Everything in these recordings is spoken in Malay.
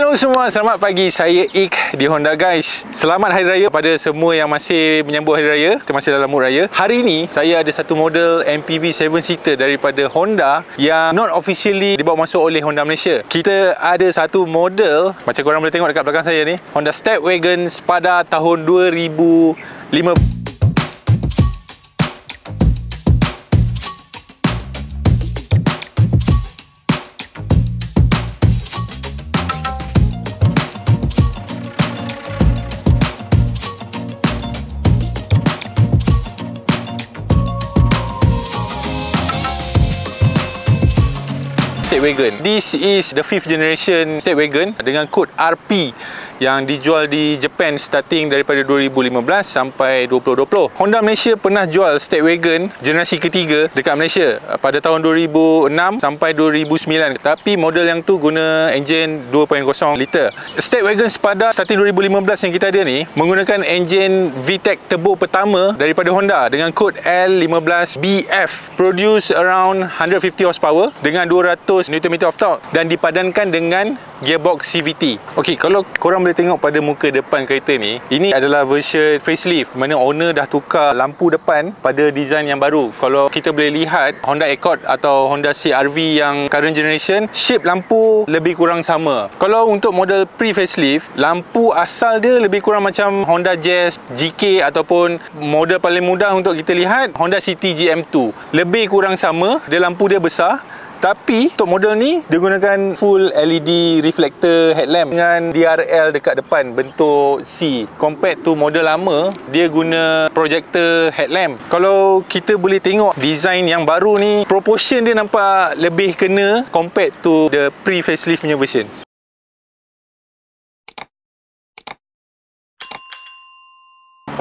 Hello semua, selamat pagi. Saya Ik di Honda guys. Selamat Hari Raya pada semua yang masih menyambut Hari Raya, masih dalam mood raya. Hari ini saya ada satu model MPV 7-seater daripada Honda yang not officially dibawa masuk oleh Honda Malaysia. Kita ada satu model, macam korang boleh tengok dekat belakang saya ni, Honda Stepwagon Spada tahun 2005. Stepwagon. This is the 5th generation Stepwagon dengan kod RP yang dijual di Japan starting daripada 2015 sampai 2020. Honda Malaysia pernah jual Stepwagon generasi ketiga dekat Malaysia pada tahun 2006 sampai 2009, tapi model yang tu guna enjin 2.0 liter. Stepwagon Spada starting 2015 yang kita ada ni menggunakan enjin VTEC turbo pertama daripada Honda dengan kod L15BF, produce around 150 horsepower dengan 200 Nm of torque dan dipadankan dengan gearbox CVT. Okey, kalau korang boleh tengok pada muka depan kereta ni, ini adalah version facelift, mana owner dah tukar lampu depan pada design yang baru. Kalau kita boleh lihat Honda Accord atau Honda CR-V yang current generation, shape lampu lebih kurang sama. Kalau untuk model pre-facelift, lampu asal dia lebih kurang macam Honda Jazz GK ataupun model paling mudah untuk kita lihat Honda City GM2. Lebih kurang sama, dia lampu dia besar. Tapi untuk model ni dia gunakan full LED reflector headlamp dengan DRL dekat depan bentuk C. Compared to model lama, dia guna projector headlamp. Kalau kita boleh tengok design yang baru ni, proportion dia nampak lebih kena compared to the pre-facelift punya version.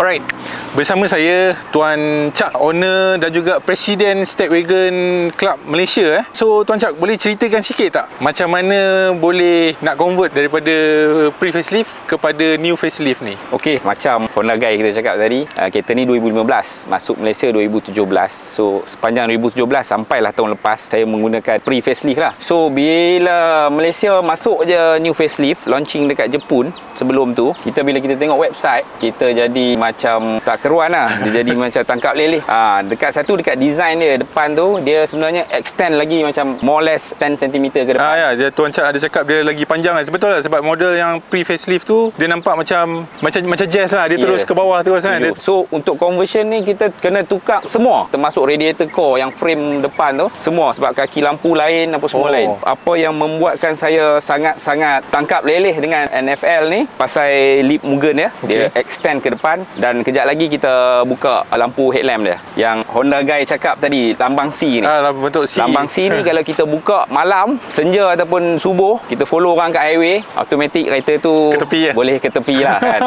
Alright, bersama saya Tuan Chak, owner dan juga Presiden Stepwagon Club Malaysia. So Tuan Chak, boleh ceritakan sikit tak macam mana boleh nak convert daripada pre-facelift kepada new facelift ni? Okey, macam Honda Guy kita cakap tadi, kereta ni 2015, masuk Malaysia 2017. So sepanjang 2017 sampailah tahun lepas saya menggunakan pre-facelift lah. So bila Malaysia masuk je new facelift, launching dekat Jepun, sebelum tu bila kita tengok website, kita jadi macam tak keruan lah. Dia jadi macam tangkap leleh. Dekat design dia depan tu, dia sebenarnya extend lagi macam more or less 10 cm ke depan. Ya, Tuan Chak ada cakap dia lagi panjang lah. Betul lah, sebab model yang pre-facelift tu dia nampak macam Jazz lah. Dia terus ke bawah terus kan. So untuk conversion ni kita kena tukar semua, termasuk radiator core yang frame depan tu, semua, sebab kaki lampu lain apa semua lain. Apa yang membuatkan saya sangat-sangat tangkap leleh dengan NFL ni, pasal lip Mugen dia. Dia extend ke depan. Dan kejap lagi kita buka lampu headlamp dia yang Honda Guy cakap tadi, lambang C ni. Bentuk C. Lambang C ni kalau kita buka malam, senja ataupun subuh, kita follow orang kat highway, automatic kereta tu ke tepi, boleh ke tepi lah kan.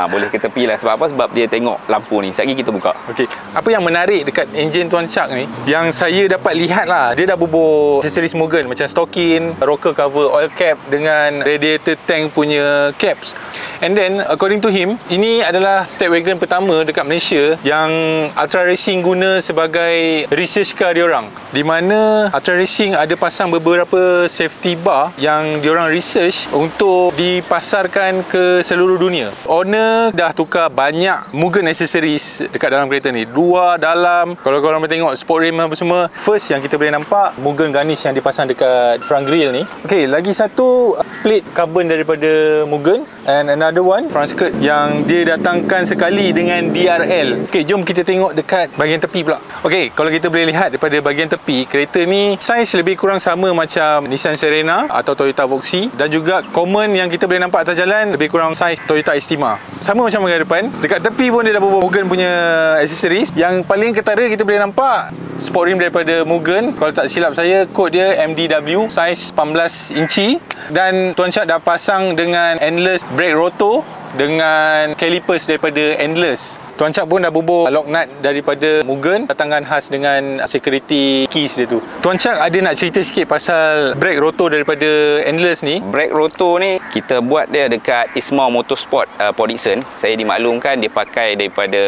Boleh ke tepi lah. Sebab apa? Sebab dia tengok lampu ni. Sekejap lagi kita buka. Okey, apa yang menarik dekat enjin Tuan Chak ni, yang saya dapat lihat lah, dia dah bubur aksesoris Mugen macam stokin, rocker cover, oil cap dengan radiator tank punya caps. And then according to him, ini adalah Stepwagon pertama dekat Malaysia yang Ultra Racing guna sebagai research car diorang, di mana Ultra Racing ada pasang beberapa safety bar yang diorang research untuk dipasarkan ke seluruh dunia. Owner dah tukar banyak Mugen accessories dekat dalam kereta ni. Luar, dalam, kalau korang boleh tengok sport rim apa semua. First yang kita boleh nampak Mugen garnish yang dipasang dekat front grille ni. Okey, lagi satu plate carbon daripada Mugen, and another one front skirt yang dia datangkan sekali dengan DRL. Okey, jom kita tengok dekat bahagian tepi pula. Okey, kalau kita boleh lihat daripada bahagian tepi, kereta ni saiz lebih kurang sama macam Nissan Serena atau Toyota Voxy, dan juga common yang kita boleh nampak atas jalan lebih kurang saiz Toyota Estima. Sama macam bahagian depan. Dekat tepi pun dia dah bawa Mugen punya accessories. Yang paling ketara kita boleh nampak sport rim daripada Mugen. Kalau tak silap saya, kod dia MDW, saiz 18 inci. Dan Tuan Chak dah pasang dengan endless brake rotor dengan calipers daripada Endless. Tuan Chak pun dah bubuh lock nut daripada Mugen, batangan khas dengan security keys dia tu. Tuan Chak ada nak cerita sikit pasal brake rotor daripada Endless ni? Brake rotor ni kita buat dia dekat Isma Motorsport Port Dickson. Saya dimaklumkan dia pakai daripada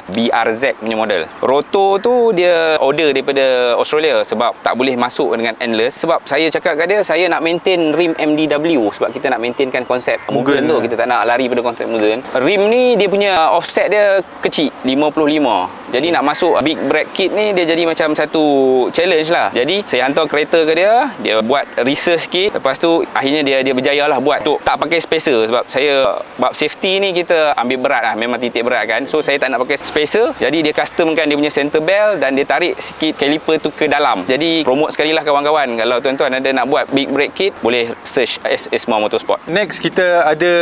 BRZ punya model. Rotor tu dia order daripada Australia sebab tak boleh masuk dengan Endless. Sebab saya cakap kat dia, saya nak maintain rim MDW sebab kita nak maintainkan konsep Mugen tu. Kita tak nak lari pada konsep Mugen. Rim ni dia punya offset dia kecil, 55. Jadi nak masuk big brake kit ni dia jadi macam satu challenge lah. Jadi saya hantar kereta ke dia, dia buat research sikit. Lepas tu akhirnya dia berjaya lah buat tu. Tak pakai spacer sebab saya bab safety ni kita ambil berat lah, memang titik berat kan. So saya tak nak pakai spacer. Jadi dia customkan dia punya center belt dan dia tarik sikit caliper tu ke dalam. Jadi promote sekali lah kawan-kawan, kalau tuan-tuan ada nak buat big brake kit boleh search Isma Motorsport. Next kita ada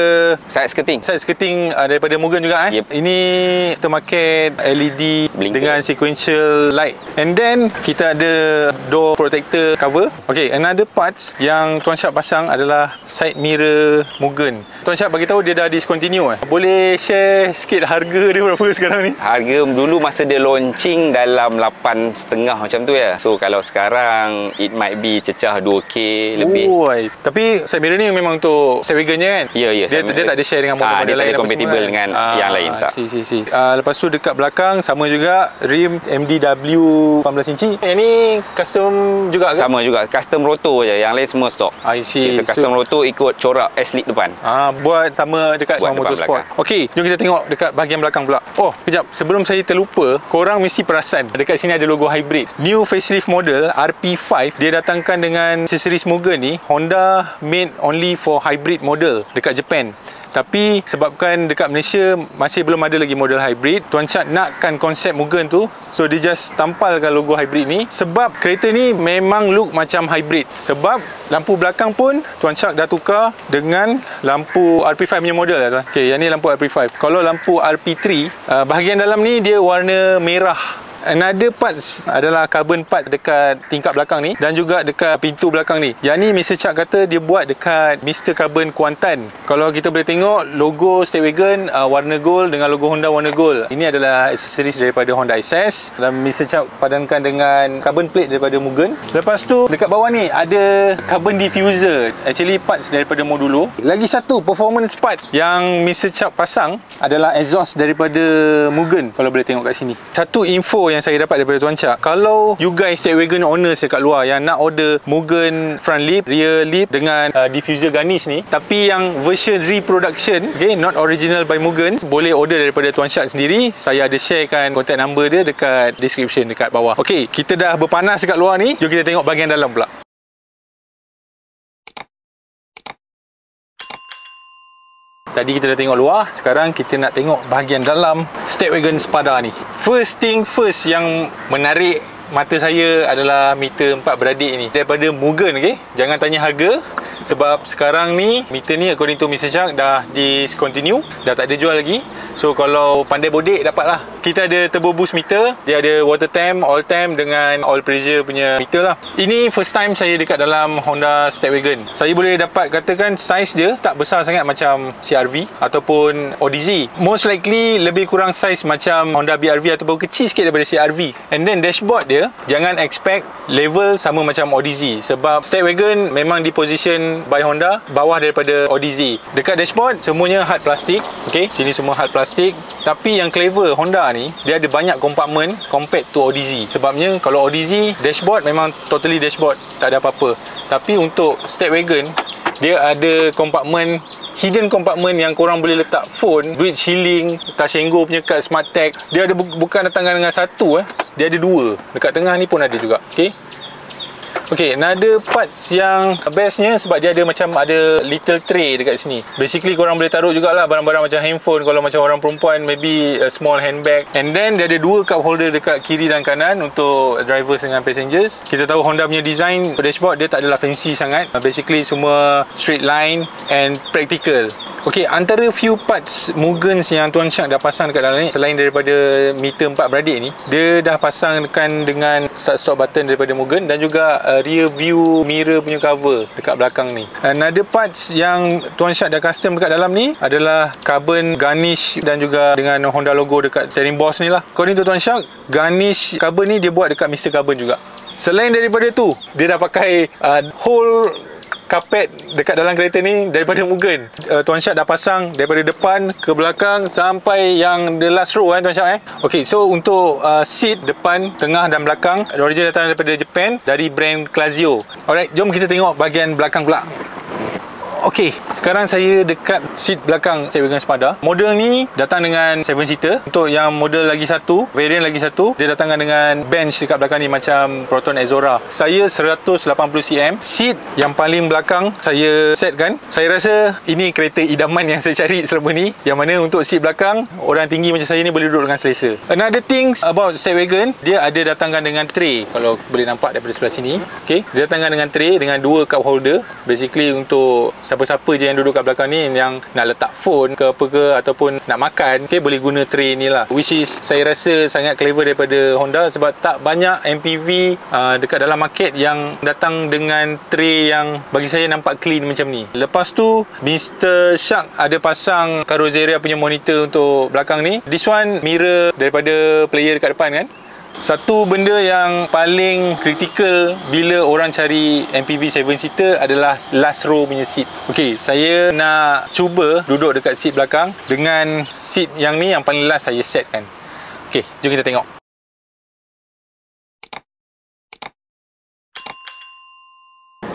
side skirting. Side skirting daripada Mugen juga Yep. Ini kita pakai LED Blinker dengan sequential light. And then kita ada door protector cover. Okay, another parts yang Tuan Syap pasang adalah side mirror Mugen. Tuan Syap bagi tahu dia dah discontinue. Boleh share sikit harga dia berapa sekarang ni? Harga dulu masa dia launching dalam 8.5 macam tu ya. So kalau sekarang it might be cecah 2k lebih. Tapi side mirror ni memang untuk side wagon je kan? Ya, ya. Dia tak ada share dengan model-model dia lain. tak ada compatible dengan yang lain tak. Lepas tu dekat belakang sama juga rim MDW 18 inci. Yang ni custom juga ke? Sama juga, custom rotor je, yang lain semua stock. I see. Kita custom rotor ikut corak S-Lid depan. Buat sama dekat semua motorsport. Okey, jom kita tengok dekat bahagian belakang pula. Oh, kejap, sebelum saya terlupa, korang mesti perasan dekat sini ada logo hybrid. New facelift model RP5 dia datangkan dengan aksesoris Mugen ni. Honda made only for hybrid model dekat Japan. Tapi sebabkan dekat Malaysia masih belum ada lagi model hybrid, Tuan Chak nakkan konsep Mugen tu, so dia just tampalkan logo hybrid ni. Sebab kereta ni memang look macam hybrid. Sebab lampu belakang pun Tuan Chak dah tukar dengan lampu RP5 punya model lah. Okay, yang ni lampu RP5. Kalau lampu RP3, bahagian dalam ni dia warna merah. Another parts adalah carbon part dekat tingkap belakang ni dan juga dekat pintu belakang ni. Yang ni Mr. Chak kata dia buat dekat Mr. Carbon Kuantan. Kalau kita boleh tengok logo State Wagon warna gold dengan logo Honda warna gold. Ini adalah aksesoris daripada Honda SS dan Mr. Chak padankan dengan carbon plate daripada Mugen. Lepas tu dekat bawah ni ada carbon diffuser. Actually parts daripada Modulo. Lagi satu performance part yang Mr. Chak pasang adalah exhaust daripada Mugen. Kalau boleh tengok kat sini. Satu info yang saya dapat daripada Tuan Chak, kalau you guys State Wagon owners dekat luar yang nak order Mugen front lip, rear lip dengan diffuser garnish ni, tapi yang version reproduction, okay, not original by Mugen, boleh order daripada Tuan Chak sendiri. Saya ada sharekan contact number dia dekat description dekat bawah. Okay, kita dah berpanas dekat luar ni, jom kita tengok bahagian dalam pula. Tadi kita dah tengok luar, sekarang kita nak tengok bahagian dalam State Wagon Spada ni. First thing first yang menarik mata saya adalah meter 4 beradik ni daripada Mugen. Okay? Jangan tanya harga sebab sekarang ni meter ni according to Mr. Chak dah discontinue, dah tak ada jual lagi. So kalau pandai bodek dapatlah. Kita ada turbo boost meter, dia ada water temp, oil temp dengan oil pressure punya meter lah. Ini first time saya dekat dalam Honda State Wagon. Saya boleh dapat katakan saiz dia tak besar sangat macam CR-V ataupun ODZ. Most likely lebih kurang saiz macam Honda BR-V ataupun kecil sikit daripada CR-V. And then dashboard dia jangan expect level sama macam ODZ sebab State Wagon memang di position by Honda bawah daripada ODZ. Dekat dashboard semuanya hard plastik. Okay, sini semua hard plastik. Tapi yang clever Honda ni, dia ada banyak kompartmen compared to ODZ. Sebabnya kalau ODZ dashboard memang totally dashboard, tak ada apa-apa. Tapi untuk State Wagon dia ada kompartmen, hidden kompartmen yang korang boleh letak phone, duit shilling, Tashengo punya kad Smart Tag. Dia ada bukan datangkan dengan satu, dia ada dua. Dekat tengah ni pun ada juga. Okay, another parts yang bestnya sebab dia ada macam ada little tray dekat sini. Basically korang boleh taruh jugalah barang-barang macam handphone. Kalau macam orang perempuan, maybe a small handbag. And then dia ada dua cup holder dekat kiri dan kanan untuk drivers dengan passengers. Kita tahu Honda punya design dashboard dia tak adalah fancy sangat. Basically semua straight line and practical. Okay, antara few parts Mugens yang Tuan Chak dah pasang dekat dalam ni, selain daripada meter 4 beradik ni, dia dah pasangkan dengan start stop button daripada Mugen dan juga rear view mirror punya cover dekat belakang ni. Another parts yang Tuan Shak dah custom dekat dalam ni adalah carbon garnish dan juga dengan Honda logo dekat steering boss ni lah. According to Tuan Shak, garnish carbon ni dia buat dekat Mr. Carbon juga. Selain daripada tu, dia dah pakai whole karpet dekat dalam kereta ni daripada Mugen. Tuan Shak dah pasang daripada depan ke belakang sampai yang the last row Tuan Shak Okay, so untuk seat depan, tengah dan belakang original datang daripada Japan dari brand Classio. Alright, jom kita tengok bahagian belakang pula. Okey, sekarang saya dekat seat belakang State Wagon Spada. Model ni datang dengan 7-seater. Untuk yang model lagi satu, variant lagi satu, dia datangkan dengan bench dekat belakang ni macam Proton Exora. Saya 180cm. Seat yang paling belakang saya setkan. Saya rasa ini kereta idaman yang saya cari selama ni, yang mana untuk seat belakang orang tinggi macam saya ni boleh duduk dengan selesa. Another thing about State Wagon, dia ada datangkan dengan tray. Kalau boleh nampak daripada sebelah sini, okey, dia datangkan dengan tray dengan 2 cup holder. Basically untuk siapa-siapa je yang duduk kat belakang ni yang nak letak phone ke apa ke ataupun nak makan, okay, boleh guna tray ni lah, which is saya rasa sangat clever daripada Honda sebab tak banyak MPV dekat dalam market yang datang dengan tray yang bagi saya nampak clean macam ni. Lepas tu Mr. Shak ada pasang Carrozzeria punya monitor untuk belakang ni. This one mirror daripada player dekat depan kan. Satu benda yang paling kritikal bila orang cari MPV 7-seater adalah last row punya seat. Okey, saya nak cuba duduk dekat seat belakang dengan seat yang ni yang paling last saya setkan. Okey, jom kita tengok.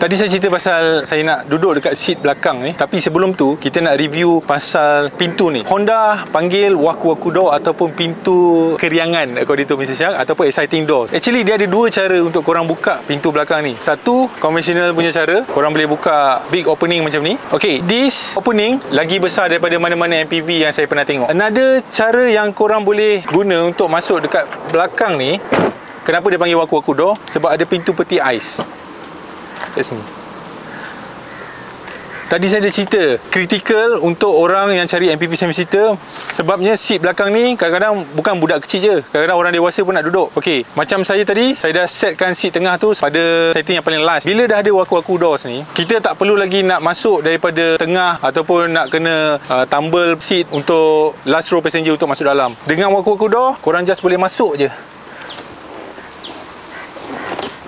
Tadi saya cerita pasal saya nak duduk dekat seat belakang ni, tapi sebelum tu kita nak review pasal pintu ni. Honda panggil waku-waku door ataupun pintu keriangan according to Mr. Shak, ataupun exciting door. Actually dia ada dua cara untuk korang buka pintu belakang ni. Satu, konvensional punya cara, korang boleh buka big opening macam ni. Okay, this opening lagi besar daripada mana-mana MPV yang saya pernah tengok. Another cara yang korang boleh guna untuk masuk dekat belakang ni, kenapa dia panggil waku-waku door? Sebab ada pintu peti ais kat sini. Tadi saya ada cerita critical untuk orang yang cari MPV 7-seater, sebabnya seat belakang ni kadang-kadang bukan budak kecil je, kadang-kadang orang dewasa pun nak duduk. Okey, macam saya tadi, saya dah setkan seat tengah tu pada setting yang paling last. Bila dah ada waku-waku doors ni, kita tak perlu lagi nak masuk daripada tengah ataupun nak kena tumble seat untuk last row passenger untuk masuk dalam. Dengan waku-waku door, korang just boleh masuk je.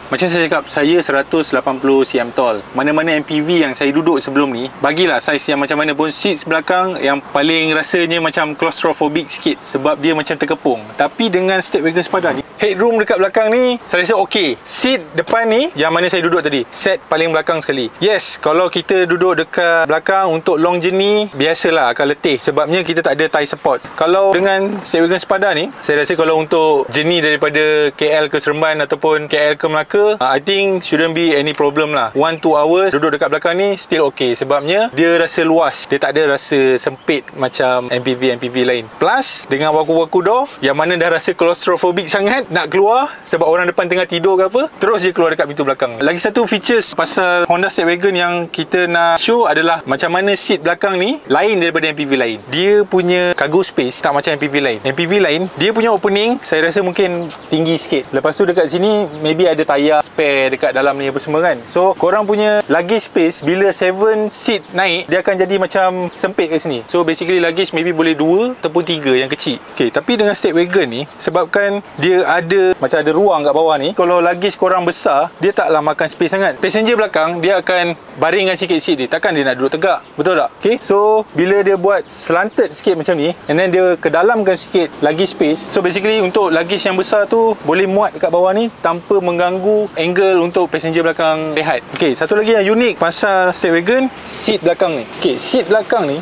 Macam saya cakap, saya 180cm tall. Mana-mana MPV yang saya duduk sebelum ni, bagilah saiz yang macam mana pun, seat belakang yang paling rasanya macam claustrophobic sikit sebab dia macam terkepung. Tapi dengan State Wagon Spada ni, headroom dekat belakang ni saya rasa okey. Seat depan ni yang mana saya duduk tadi, set paling belakang sekali. Yes, kalau kita duduk dekat belakang untuk long journey, biasalah akan letih sebabnya kita tak ada thigh support. Kalau dengan State Wagon Spada ni, saya rasa kalau untuk journey daripada KL ke Seremban ataupun KL ke Melaka, I think shouldn't be any problem lah. 1-2 hours duduk dekat belakang ni still okay, sebabnya dia rasa luas, dia tak ada rasa sempit macam MPV lain. Plus dengan waku-waku door yang mana dah rasa claustrophobic sangat, nak keluar sebab orang depan tengah tidur ke apa, terus je keluar dekat pintu belakang. Lagi satu features pasal Honda State Wagon yang kita nak show adalah macam mana seat belakang ni lain daripada MPV lain. Dia punya cargo space tak macam MPV lain. MPV lain dia punya opening saya rasa mungkin tinggi sikit. Lepas tu dekat sini maybe ada tayar spare dekat dalam ni apa semua kan. So korang punya luggage space bila 7 seat naik, dia akan jadi macam sempit kat sini. So basically luggage maybe boleh 2 ataupun 3 yang kecil. Okay, tapi dengan State Wagon ni, sebabkan dia ada macam ada ruang kat bawah ni, kalau luggage korang besar, dia taklah makan space sangat. Passenger belakang dia akan baringkan sikit seat dia, takkan dia nak duduk tegak, betul tak? Okay, so bila dia buat slanted sikit macam ni, and then dia kedalamkan sikit luggage space, so basically untuk luggage yang besar tu boleh muat dekat bawah ni tanpa mengganggu angle untuk passenger belakang rehat. Okey, satu lagi yang unik pasal State Wagon, seat belakang ni. Okey, seat belakang ni,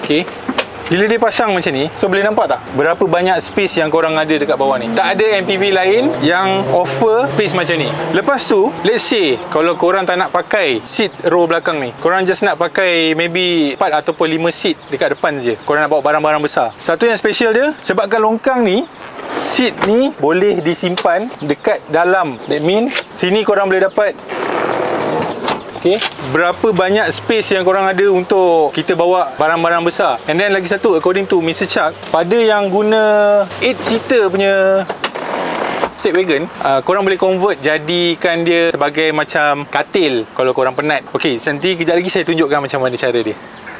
okey, bila dia pasang macam ni, so boleh nampak tak berapa banyak space yang korang ada dekat bawah ni. Tak ada MPV lain yang offer space macam ni. Lepas tu, let's say kalau korang tak nak pakai seat row belakang ni, korang just nak pakai maybe 4 ataupun 5 seat dekat depan je, korang nak bawa barang-barang besar. Satu yang special dia, sebabkan longkang ni, seat ni boleh disimpan dekat dalam. That means sini korang boleh dapat, okay, berapa banyak space yang korang ada untuk kita bawa barang-barang besar. And then lagi satu, according to Mr. Shak, pada yang guna 8-seater punya state wagon, korang boleh convert jadikan dia sebagai macam katil kalau korang penat. Okey, nanti kejap lagi saya tunjukkan macam mana cara dia.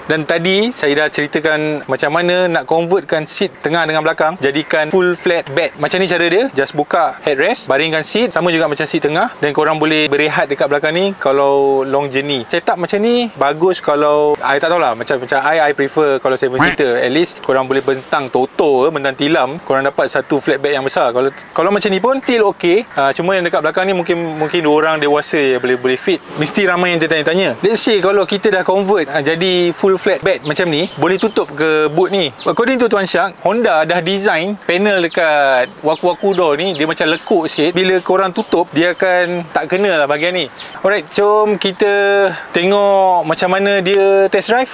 Dan tadi saya dah ceritakan macam mana nak convertkan seat tengah dengan belakang jadikan full flat bed. Macam ni cara dia. Just buka headrest, baringkan seat sama juga macam seat tengah, dan korang boleh berehat dekat belakang ni kalau long journey. Setup macam ni bagus kalau I tak tahulah, macam I prefer kalau 7 seater. At least korang boleh bentang toto, bentang tilam, korang dapat satu flat bed yang besar. Kalau macam ni pun still okay. Cuma yang dekat belakang ni mungkin dua orang dewasa yang boleh fit. Mesti ramai yang tertanya-tanya. Let's say kalau kita dah convert jadi full flat bed macam ni, boleh tutup ke boot ni. According to Tuan Syak, Honda dah design panel dekat waku-waku door ni, dia macam lekuk sikit. Bila korang tutup, dia akan tak kena lah bahagian ni. Alright, jom kita tengok macam mana dia test drive.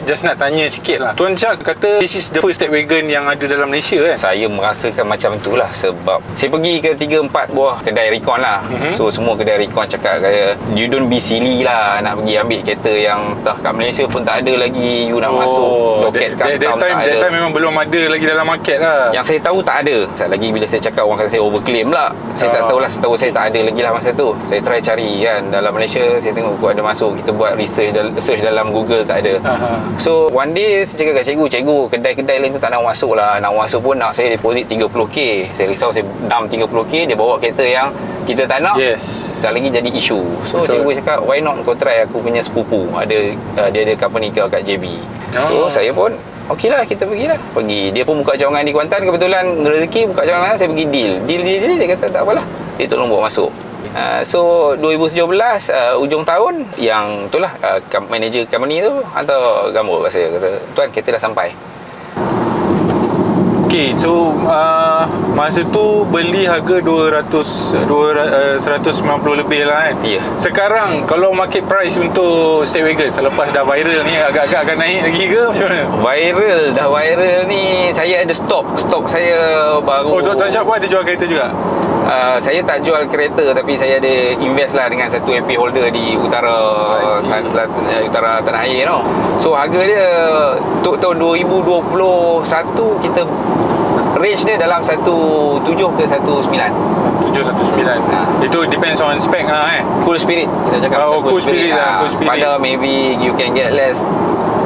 Just nak tanya sikit lah, Tuan Syak kata this is the first state wagon yang ada dalam Malaysia kan? Saya merasakan macam itulah sebab saya pergi ke 3-4 buah kedai recon lah. So semua kedai recon cakap kaya, you don't be silly lah nak pergi ambil kereta yang dah kat Malaysia pun tak ada lagi, you nak masuk loket custom tak ada. That time memang belum ada lagi dalam market lah. Yang saya tahu tak ada. Lagi bila saya cakap, orang kata saya overclaim lah. Saya tak tahulah, setahu saya tak ada lagi lah masa tu. Saya try cari kan dalam Malaysia, saya tengok ada masuk. Kita buat search dalam Google, tak ada. So one day saya cakap kat cikgu, kedai-kedai lain tu tak nak masuk lah. Nak masuk pun nak saya deposit 30k. Saya risau saya dump 30k, dia bawa kereta yang kita tak nak. Sekali lagi jadi isu. So cikgu cakap, why not kau try aku punya sepupu, dia ada company kat JB. So saya pun okey lah, kita pergilah. Dia pun buka cawangan di Kuantan. Kebetulan rezeki buka cawangan, saya pergi deal. Dia kata tak apalah, dia tolong bawa masuk. So 2017 ujung tahun, yang itulah manager company tu hantar gambar kat saya, kata, Tuan, kereta dah sampai. Okay, so masa tu beli harga 190 lebih lah kan? Ya. Sekarang kalau market price untuk state wagon selepas dah viral ni, agak-agak akan naik lagi ke macam mana? Dah viral ni, saya ada stok saya baru. Oh, Tuan Syak pun ada jual kereta juga? Saya tak jual kereta, tapi saya ada invest lah dengan satu MP holder di utara Tanah Air tau. So harga dia untuk tahun 2021 kita range dia dalam 17 ke 19. 719. Itu depends on spec lah kan. Cool Spirit kita cakap. Cool Spirit lah. Pada maybe you can get less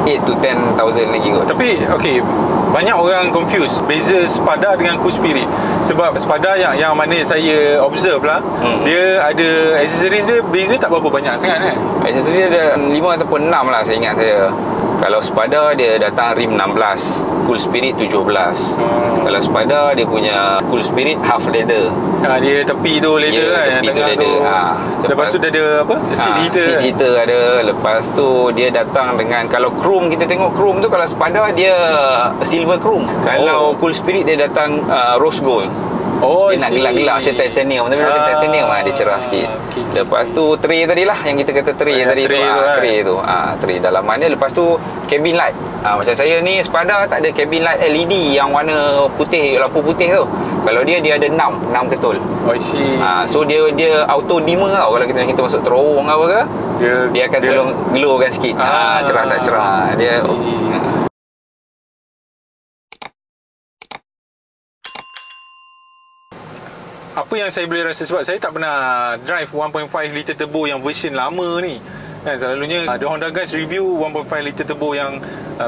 8 to 10,000 lagi kot. Tapi okay, banyak orang confuse beza Spada dengan Cool Spirit. Sebab Spada yang mana saya observe lah, dia ada accessories dia beza tak berapa banyak sangat kan. Accessories dia 5 ataupun 6 lah saya ingat saya. Kalau Spada dia datang rim 16, Cool Spirit 17. Kalau Spada dia punya Cool Spirit half leather. Dia tepi tu leather lah, tepi tu leather. Lepas tu dia ada apa? Seat heater. Seat heater ada. Lepas tu dia datang dengan, kalau chrome, kita tengok chrome tu, kalau Spada dia silver chrome. Kalau Cool Spirit dia datang rose gold. Dia nak gelap-gelap macam titanium. Tapi macam titanium dia cerah sikit. Lepas tu tray tadilah, yang kita kata tray tadi tu. Tray tu. Tray dalaman dia. Lepas tu cabin light. Macam saya ni Spada tak ada cabin light LED yang warna putih, lampu putih tu. Kalau dia ada 6 ketul. So dia auto dimmer tau. Kalau kita masuk terowong apa ke, dia akan tolong glowkan sikit. Cerah tak cerah. Dia apa yang saya boleh rasa, sebab saya tak pernah drive 1.5 liter turbo yang version lama ni kan. Selalunya The Honda Guys review 1.5 liter turbo yang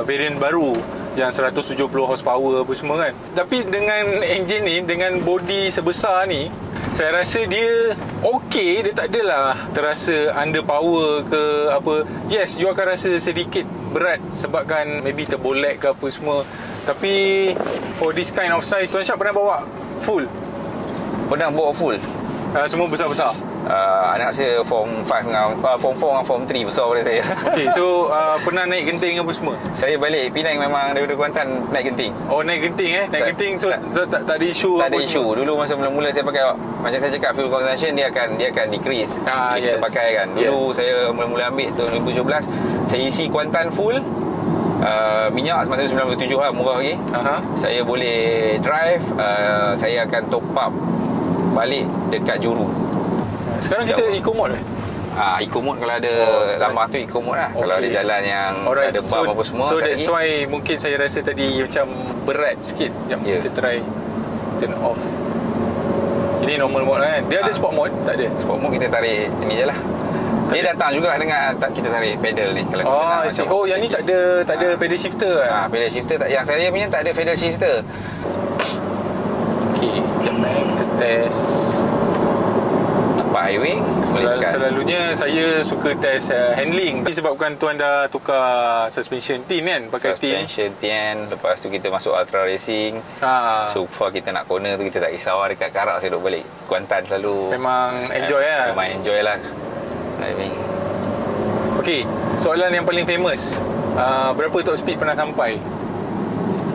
variant baru yang 170 horsepower apa semua kan. Tapi dengan engine ni, dengan body sebesar ni, saya rasa dia okey. Dia tak adalah terasa underpower ke apa. Yes, you akan rasa sedikit berat sebabkan maybe turbo lag ke apa semua. Tapi for this kind of size, Tuan Syak pernah bawa full? Pernah bawa full. Semua besar-besar? Anak saya form 5 dengan form 4 dengan form 3 besar pada saya. Okay, so pernah naik genting apa semua? Saya balik Penang memang daripada Kuantan naik genting. Naik genting Naik genting, so tak ada isu. Tak ada isu. Dulu masa mula-mula saya pakai, macam saya cakap, fuel consumption dia akan decrease. Kita pakai kan. Dulu saya mula-mula ambil tahun 2017, saya isi Kuantan full. Minyak semasa 97 lah, murah lagi. Saya boleh drive. Saya akan top up balik dekat Juru. Sekarang kita eco mode Eco mode kalau ada lambang tu eco mode lah. Kalau ada jalan yang ada bump apa semua. So that's why mungkin saya rasa tadi macam berat sikit. Kita try turn off. Ini normal mode kan. Dia ada sport mode? Tak ada. Sport mode kita tarik ni je lah. Dia datang juga dengan kita tarik pedal ni. Kalau kita nak macam yang ni tak ada pedal shifter kan? Pedal shifter tak. Yang saya punya tak ada pedal shifter. Okey, sekejap kita test. Nampak highway Selalunya saya suka test handling. Sebabkan tuan dah tukar suspension tin kan, pakai tin. Suspension tin. Lepas tu kita masuk ultra racing. So far kita nak corner tu kita tak risau lah. Dekat Karak saya duduk balik Kuantan selalu. Memang enjoy lah. Memang enjoy lah driving. Okey, soalan yang paling famous, berapa top speed pernah sampai?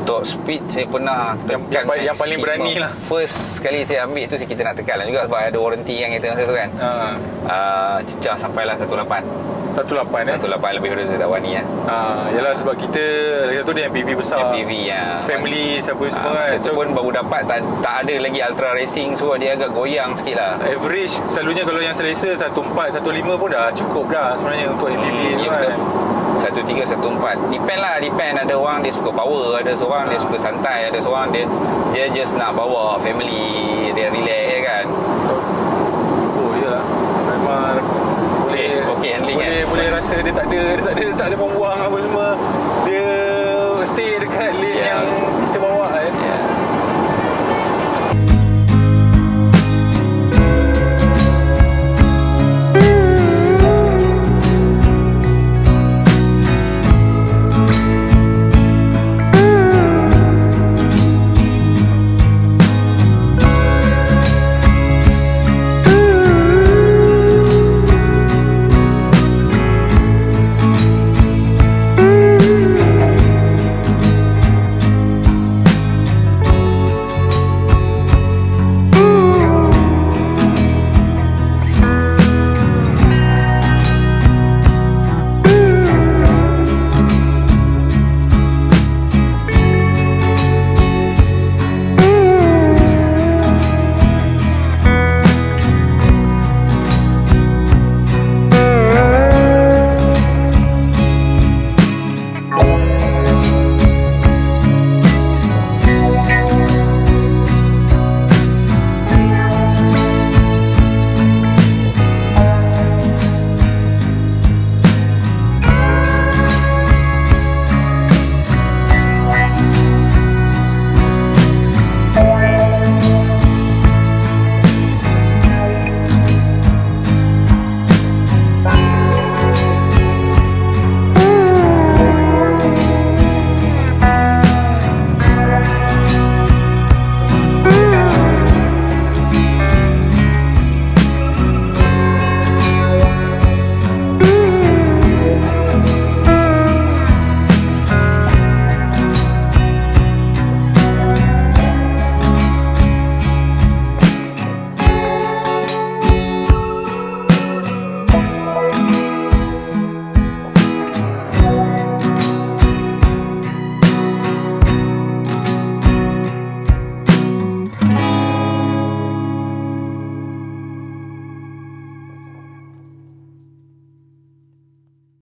Top speed saya pernah tekan yang paling berani lah. First sekali saya ambil tu kita nak tekan lah juga sebab ada warranty kan kereta masa tu kan. Cecah sampailah 18 lebih daripada saya tak wani lah. Yalah sebab kita lagi tu dia MPV besar, MPV family siapa semua kan. Masa tu pun baru dapat, tak ada lagi ultra racing. So dia agak goyang sikit lah. Average selalunya kalau yang selesa 14, 15 pun dah cukup dah sebenarnya untuk MPV tu kan. 13, 14 Depend. Ada orang dia suka power, ada seorang dia suka santai, ada seorang dia just nak bawa family, dia relax kan. Iyalah memang boleh handling boleh rasa dia tak ada membuang apa semua. Dia stay dekat lane yang kita bawa